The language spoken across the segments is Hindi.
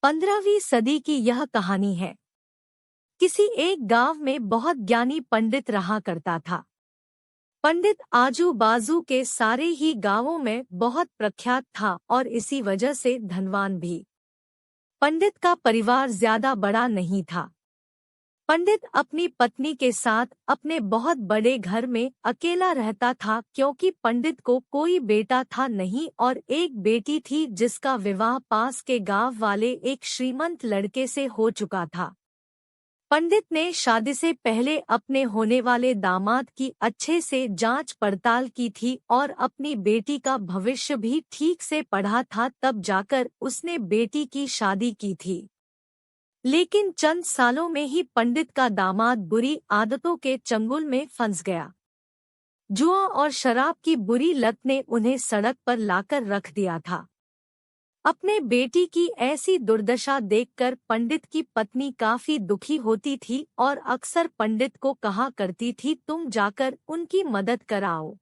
15वीं सदी की यह कहानी है। किसी एक गांव में बहुत ज्ञानी पंडित रहा करता था। पंडित आजू बाजू के सारे ही गांवों में बहुत प्रख्यात था और इसी वजह से धनवान भी। पंडित का परिवार ज्यादा बड़ा नहीं था। पंडित अपनी पत्नी के साथ अपने बहुत बड़े घर में अकेला रहता था, क्योंकि पंडित को कोई बेटा था नहीं और एक बेटी थी जिसका विवाह पास के गांव वाले एक श्रीमंत लड़के से हो चुका था। पंडित ने शादी से पहले अपने होने वाले दामाद की अच्छे से जांच पड़ताल की थी और अपनी बेटी का भविष्य भी ठीक से पढ़ा था, तब जाकर उसने बेटी की शादी की थी। लेकिन चंद सालों में ही पंडित का दामाद बुरी आदतों के चंगुल में फंस गया। जुआ और शराब की बुरी लत ने उन्हें सड़क पर लाकर रख दिया था। अपने बेटी की ऐसी दुर्दशा देखकर पंडित की पत्नी काफी दुखी होती थी और अक्सर पंडित को कहा करती थी, तुम जाकर उनकी मदद कराओ।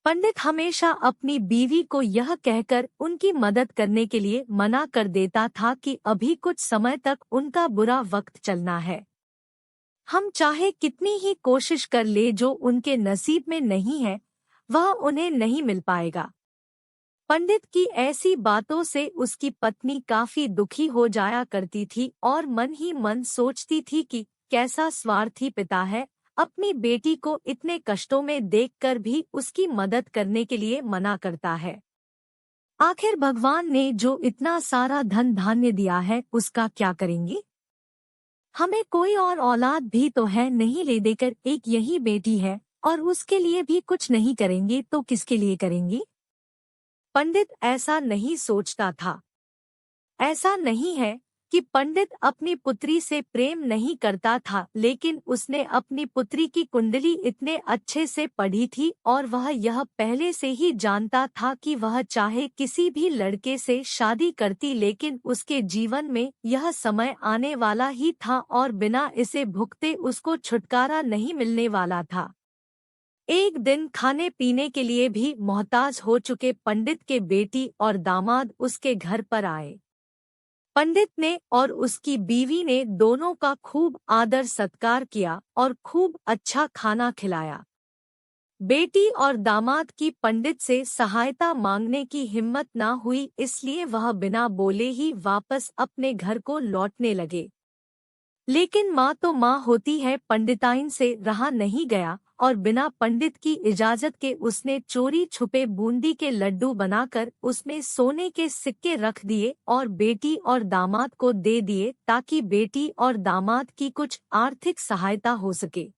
पंडित हमेशा अपनी बीवी को यह कहकर उनकी मदद करने के लिए मना कर देता था कि अभी कुछ समय तक उनका बुरा वक्त चलना है। हम चाहे कितनी ही कोशिश कर ले, जो उनके नसीब में नहीं है वह उन्हें नहीं मिल पाएगा। पंडित की ऐसी बातों से उसकी पत्नी काफी दुखी हो जाया करती थी और मन ही मन सोचती थी कि कैसा स्वार्थी पिता है, अपनी बेटी को इतने कष्टों में देखकर भी उसकी मदद करने के लिए मना करता है। आखिर भगवान ने जो इतना सारा धन धान्य दिया है उसका क्या करेंगे? हमें कोई और औलाद भी तो है नहीं, ले देकर एक यही बेटी है और उसके लिए भी कुछ नहीं करेंगे तो किसके लिए करेंगे? पंडित ऐसा नहीं सोचता था। ऐसा नहीं है कि पंडित अपनी पुत्री से प्रेम नहीं करता था, लेकिन उसने अपनी पुत्री की कुंडली इतने अच्छे से पढ़ी थी और वह यह पहले से ही जानता था कि वह चाहे किसी भी लड़के से शादी करती, लेकिन उसके जीवन में यह समय आने वाला ही था और बिना इसे भुगते उसको छुटकारा नहीं मिलने वाला था। एक दिन खाने पीने के लिए भी मोहताज हो चुके पंडित के बेटी और दामाद उसके घर पर आए। पंडित ने और उसकी बीवी ने दोनों का खूब आदर सत्कार किया और खूब अच्छा खाना खिलाया। बेटी और दामाद की पंडित से सहायता मांगने की हिम्मत न हुई, इसलिए वह बिना बोले ही वापस अपने घर को लौटने लगे। लेकिन माँ तो माँ होती है, पंडिताइन से रहा नहीं गया और बिना पंडित की इजाजत के उसने चोरी छुपे बूंदी के लड्डू बनाकर उसमें सोने के सिक्के रख दिए और बेटी और दामाद को दे दिए, ताकि बेटी और दामाद की कुछ आर्थिक सहायता हो सके।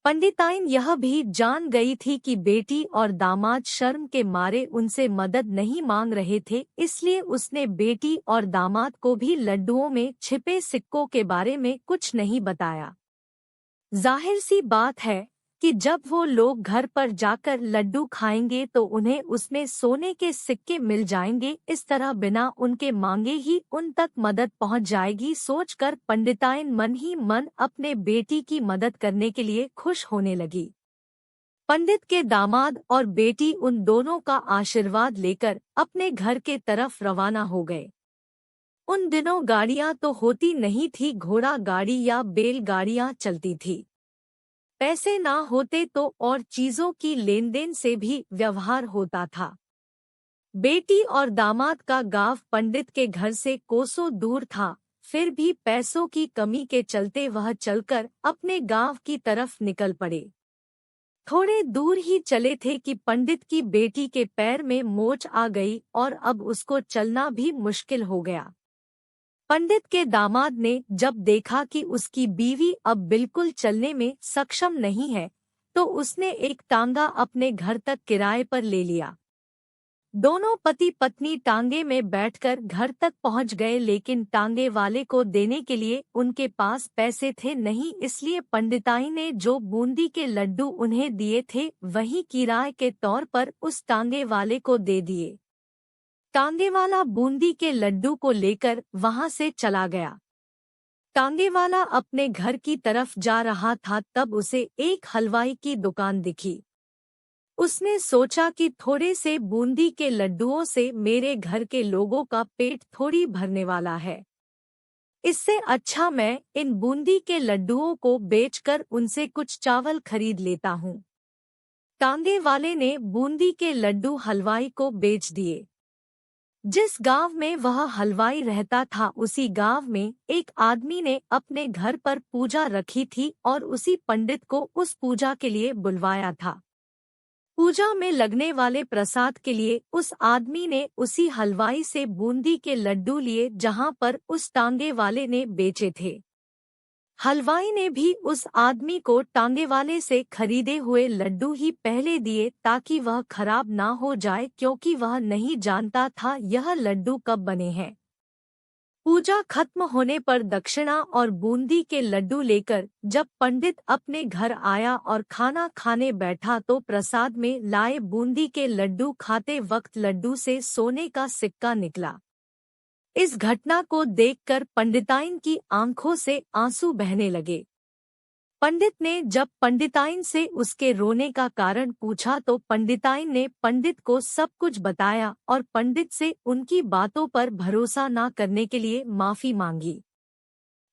पंडिताइन यह भी जान गई थी कि बेटी और दामाद शर्म के मारे उनसे मदद नहीं मांग रहे थे, इसलिए उसने बेटी और दामाद को भी लड्डुओं में छिपे सिक्कों के बारे में कुछ नहीं बताया। जाहिर सी बात है कि जब वो लोग घर पर जाकर लड्डू खाएंगे तो उन्हें उसमें सोने के सिक्के मिल जाएंगे, इस तरह बिना उनके मांगे ही उन तक मदद पहुंच जाएगी। सोचकर पंडिताइन मन ही मन अपने बेटी की मदद करने के लिए खुश होने लगी। पंडित के दामाद और बेटी उन दोनों का आशीर्वाद लेकर अपने घर के तरफ रवाना हो गए। उन दिनों गाड़ियां तो होती नहीं थी, घोड़ा गाड़ी या बैलगाड़ियां चलती थी। पैसे ना होते तो और चीजों की लेन देन से भी व्यवहार होता था। बेटी और दामाद का गांव पंडित के घर से कोसों दूर था, फिर भी पैसों की कमी के चलते वह चलकर अपने गांव की तरफ निकल पड़े। थोड़े दूर ही चले थे कि पंडित की बेटी के पैर में मोच आ गई और अब उसको चलना भी मुश्किल हो गया। पंडित के दामाद ने जब देखा कि उसकी बीवी अब बिल्कुल चलने में सक्षम नहीं है, तो उसने एक टांगा अपने घर तक किराए पर ले लिया। दोनों पति पत्नी टांगे में बैठकर घर तक पहुंच गए, लेकिन टांगे वाले को देने के लिए उनके पास पैसे थे नहीं, इसलिए पंडिताई ने जो बूंदी के लड्डू उन्हें दिए थे वही किराए के तौर पर उस टांगे वाले को दे दिए। टांगे वाला बूंदी के लड्डू को लेकर वहां से चला गया। टांगे वाला अपने घर की तरफ जा रहा था, तब उसे एक हलवाई की दुकान दिखी। उसने सोचा कि थोड़े से बूंदी के लड्डुओं से मेरे घर के लोगों का पेट थोड़ी भरने वाला है। इससे अच्छा मैं इन बूंदी के लड्डुओं को बेचकर उनसे कुछ चावल खरीद लेता हूँ। टांगे वाले ने बूंदी के लड्डू हलवाई को बेच दिए। जिस गांव में वह हलवाई रहता था उसी गांव में एक आदमी ने अपने घर पर पूजा रखी थी और उसी पंडित को उस पूजा के लिए बुलवाया था। पूजा में लगने वाले प्रसाद के लिए उस आदमी ने उसी हलवाई से बूंदी के लड्डू लिए जहां पर उस टांगे वाले ने बेचे थे। हलवाई ने भी उस आदमी को टांगे वाले से खरीदे हुए लड्डू ही पहले दिए ताकि वह खराब ना हो जाए, क्योंकि वह नहीं जानता था यह लड्डू कब बने हैं। पूजा खत्म होने पर दक्षिणा और बूंदी के लड्डू लेकर जब पंडित अपने घर आया और खाना खाने बैठा तो प्रसाद में लाए बूंदी के लड्डू खाते वक्त लड्डू से सोने का सिक्का निकला। इस घटना को देखकर पंडिताइन की आंखों से आंसू बहने लगे। पंडित ने जब पंडिताइन से उसके रोने का कारण पूछा तो पंडिताइन ने पंडित को सब कुछ बताया और पंडित से उनकी बातों पर भरोसा न करने के लिए माफी मांगी।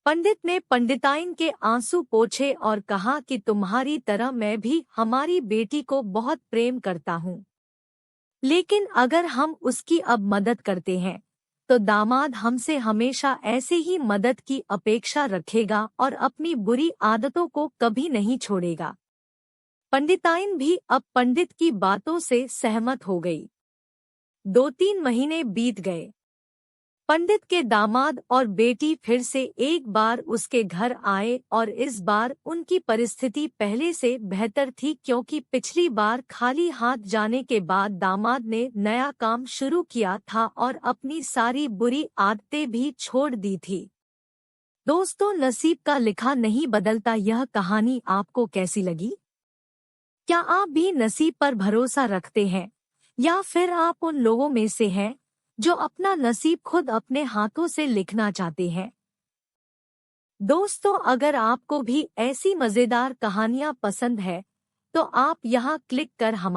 पंडित ने पंडिताइन के आंसू पोंछे और कहा कि तुम्हारी तरह मैं भी हमारी बेटी को बहुत प्रेम करता हूँ, लेकिन अगर हम उसकी अब मदद करते हैं तो दामाद हमसे हमेशा ऐसे ही मदद की अपेक्षा रखेगा और अपनी बुरी आदतों को कभी नहीं छोड़ेगा। पंडिताइन भी अब पंडित की बातों से सहमत हो गई। 2-3 महीने बीत गए। पंडित के दामाद और बेटी फिर से एक बार उसके घर आए और इस बार उनकी परिस्थिति पहले से बेहतर थी, क्योंकि पिछली बार खाली हाथ जाने के बाद दामाद ने नया काम शुरू किया था और अपनी सारी बुरी आदतें भी छोड़ दी थी। दोस्तों, नसीब का लिखा नहीं बदलता। यह कहानी आपको कैसी लगी? क्या आप भी नसीब पर भरोसा रखते हैं या फिर आप उन लोगों में से हैं जो अपना नसीब खुद अपने हाथों से लिखना चाहते हैं? दोस्तों, अगर आपको भी ऐसी मजेदार कहानियां पसंद है तो आप यहां क्लिक कर हमारे